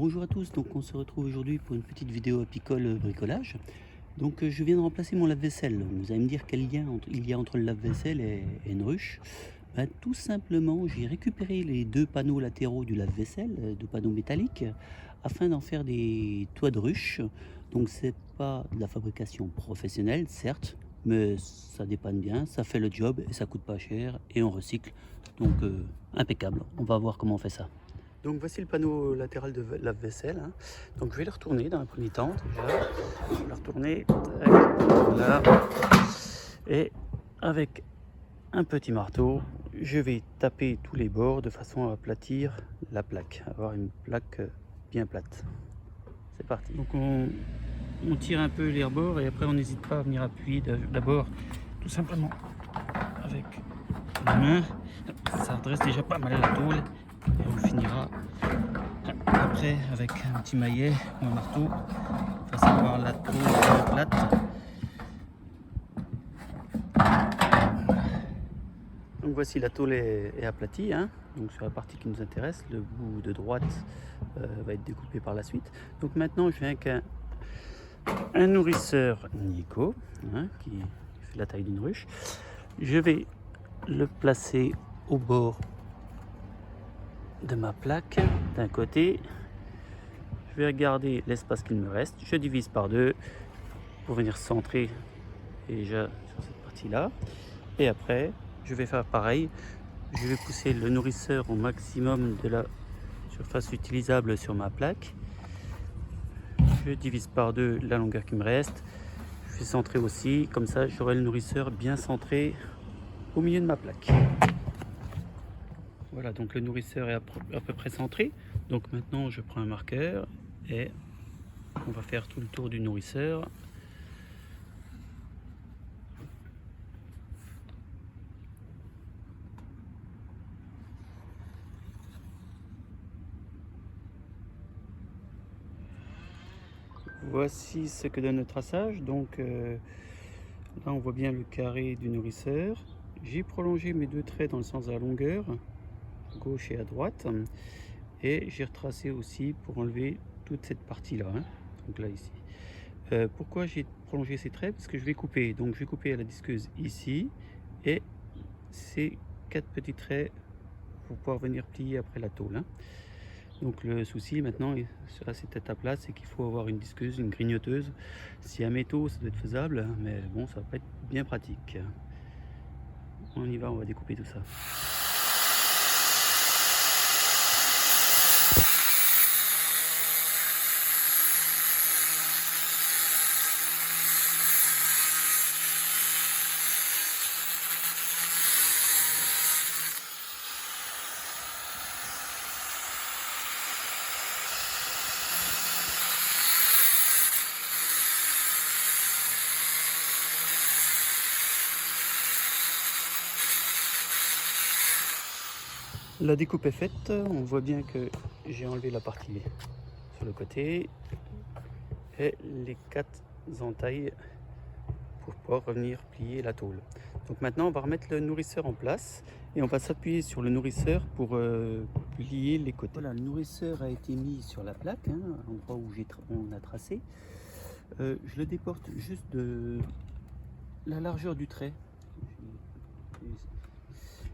Bonjour à tous, donc on se retrouve aujourd'hui pour une petite vidéo apicole bricolage. Donc je viens de remplacer mon lave-vaisselle. Vous allez me dire quel lien il y a entre le lave-vaisselle et une ruche. Tout simplement, j'ai récupéré les deux panneaux latéraux du lave-vaisselle, deux panneaux métalliques, afin d'en faire des toits de ruche. Donc c'est pas de la fabrication professionnelle, certes, mais ça dépanne bien, ça fait le job et ça coûte pas cher et on recycle. Donc impeccable, on va voir comment on fait ça. Donc voici le panneau latéral de lave-vaisselle, hein. Donc je vais le retourner dans un premier temps déjà. Je vais le retourner, tac, voilà. Et avec un petit marteau, je vais taper tous les bords de façon à aplatir la plaque, avoir une plaque bien plate. C'est parti. Donc on tire un peu les rebords et après on n'hésite pas à venir appuyer d'abord tout simplement avec la main. Ça redresse déjà pas mal la tôle et on finira après avec un petit maillet ou un marteau façon à avoir la tôle bien plate. Donc voici la tôle est aplatie, hein. Donc sur la partie qui nous intéresse, le bout de droite va être découpé par la suite. Donc maintenant je viens avec un nourrisseur Nico, hein, qui fait la taille d'une ruche. Je vais le placer au bord de ma plaque d'un côté. Je vais regarder l'espace qu'il me reste. Je divise par deux pour venir centrer déjà sur cette partie là. Et après, je vais faire pareil. Je vais pousser le nourrisseur au maximum de la surface utilisable sur ma plaque. Je divise par deux la longueur qui me reste. Je vais centrer aussi. Comme ça, j'aurai le nourrisseur bien centré au milieu de ma plaque. Voilà, donc le nourrisseur est à peu près centré. Donc maintenant, je prends un marqueur et on va faire tout le tour du nourrisseur. Voici ce que donne le traçage. Donc là, on voit bien le carré du nourrisseur. J'ai prolongé mes deux traits dans le sens de la longueur, à gauche et à droite. Et j'ai retracé aussi pour enlever toute cette partie-là, hein. Donc là, ici. Pourquoi j'ai prolongé ces traits? Parce que je vais couper. Donc je vais couper à la disqueuse ici. Et ces 4 petits traits pour pouvoir venir plier après la tôle, hein. Donc le souci maintenant à cette étape-là, c'est qu'il faut avoir une disqueuse, une grignoteuse. Si à métaux, ça doit être faisable, mais bon, ça va pas être bien pratique. On y va, on va découper tout ça. La découpe est faite, on voit bien que j'ai enlevé la partie sur le côté et les 4 entailles pour pouvoir revenir plier la tôle. Donc maintenant on va remettre le nourrisseur en place et on va s'appuyer sur le nourrisseur pour plier les côtés. Voilà, le nourrisseur a été mis sur la plaque, hein, à l'endroit où on a tracé. Je le déporte juste de la largeur du trait.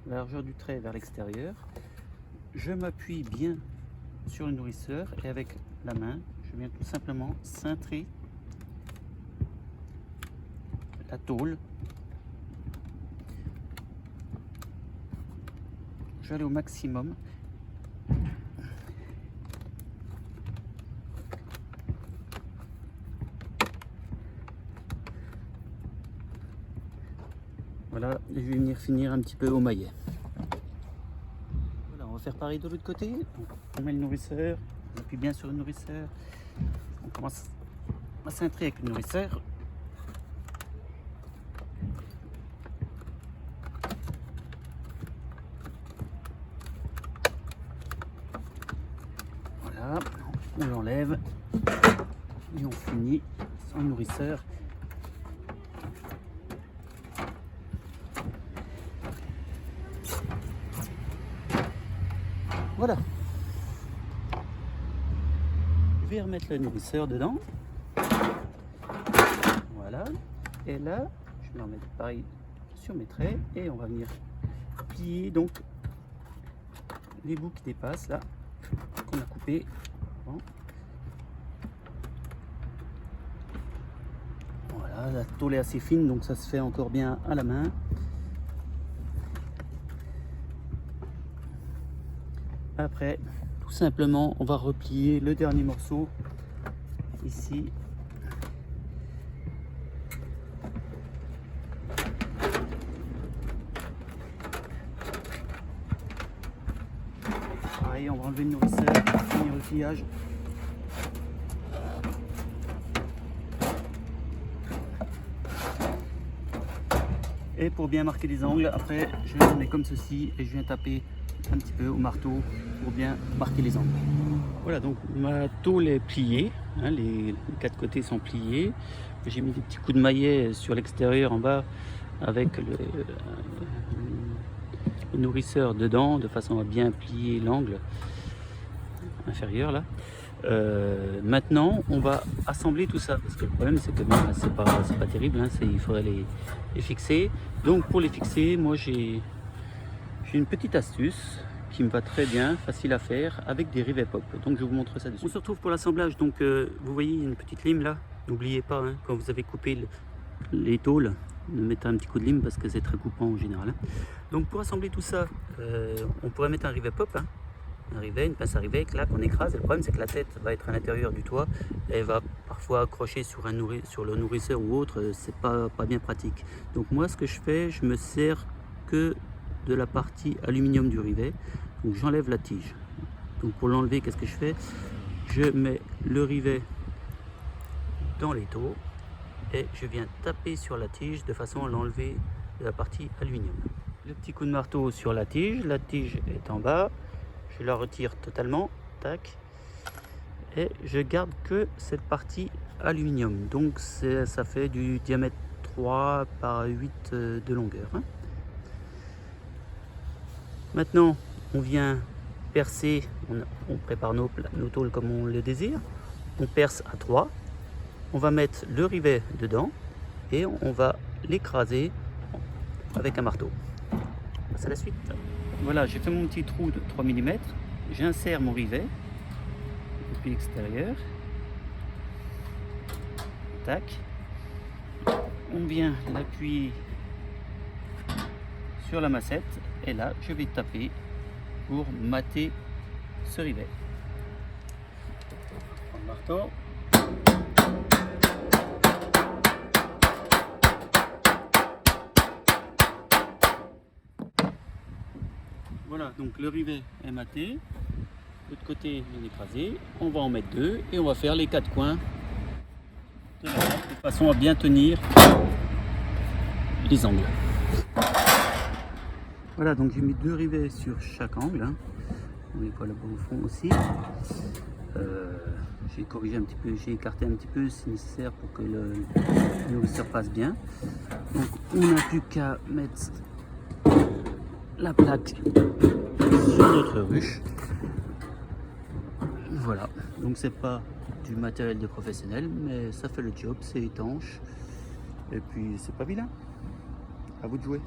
La largeur du trait vers l'extérieur. Je m'appuie bien sur le nourrisseur et avec la main, je viens tout simplement cintrer la tôle. Je vais aller au maximum. Voilà, je vais venir finir un petit peu au maillet. Voilà, on va faire pareil de l'autre côté. On met le nourrisseur, on appuie bien sur le nourrisseur. On commence à cintrer avec le nourrisseur. Voilà, on l'enlève et on finit sans nourrisseur. Voilà. vais remettre le nourrisseur dedans. Voilà. Et là, je vais en mettre pareil sur mes traits et on va venir plier donc les bouts qui dépassent là, qu'on a coupé. Bon. Voilà, la tôle est assez fine donc ça se fait encore bien à la main. Après, tout simplement, on va replier le dernier morceau ici. Pareil, on va enlever le nourrisseur pour finir le pliage. Et pour bien marquer les angles, après, je le mets comme ceci et je viens taper un petit peu au marteau pour bien marquer les angles. Voilà, donc ma tôle est pliée, hein, les 4 côtés sont pliés. J'ai mis des petits coups de maillet sur l'extérieur en bas avec le nourrisseur dedans de façon à bien plier l'angle inférieur là. Maintenant on va assembler tout ça parce que le problème c'est que c'est pas terrible, hein, il faudrait les fixer. Donc pour les fixer, moi j'ai une petite astuce qui me va très bien, facile à faire avec des rivets pop. Donc je vous montre ça dessus. On se retrouve pour l'assemblage. Donc vous voyez, il y a une petite lime là. N'oubliez pas, hein, quand vous avez coupé les tôles, de mettre un petit coup de lime parce que c'est très coupant en général. Hein. Donc pour assembler tout ça, on pourrait mettre un rivet pop, hein, un rivet, une pince à rivet, là qu'on écrase. Et le problème c'est que la tête va être à l'intérieur du toit, elle va parfois accrocher sur le nourrisseur ou autre. C'est pas bien pratique. Donc moi ce que je fais, je me sers que de la partie aluminium du rivet. Donc j'enlève la tige. Donc pour l'enlever, qu'est-ce que je fais? Je mets le rivet dans l'étau et je viens taper sur la tige de façon à l'enlever de la partie aluminium. Le petit coup de marteau sur la tige est en bas, je la retire totalement, tac, et je garde que cette partie aluminium. Donc ça fait du diamètre 3 par 8 de longueur. Hein. Maintenant, on vient percer, on prépare nos tôles comme on le désire. On perce à 3, on va mettre le rivet dedans et on va l'écraser avec un marteau. C'est la suite. Voilà, j'ai fait mon petit trou de 3 mm, j'insère mon rivet depuis l'extérieur. Tac. On vient l'appuyer sur la massette et là je vais taper pour mater ce rivet. On prend le marteau. Voilà, donc le rivet est maté. L'autre côté bien écrasé. On va en mettre 2 et on va faire les 4 coins de façon à bien tenir les angles. Voilà, donc j'ai mis 2 rivets sur chaque angle. Hein. On les voit là-bas au fond aussi. J'ai corrigé un petit peu, j'ai écarté un petit peu si nécessaire pour que le nourrisseur passe bien. Donc on n'a plus qu'à mettre la plaque sur notre ruche. Voilà, donc c'est pas du matériel de professionnel, mais ça fait le job, c'est étanche et puis c'est pas vilain. À vous de jouer.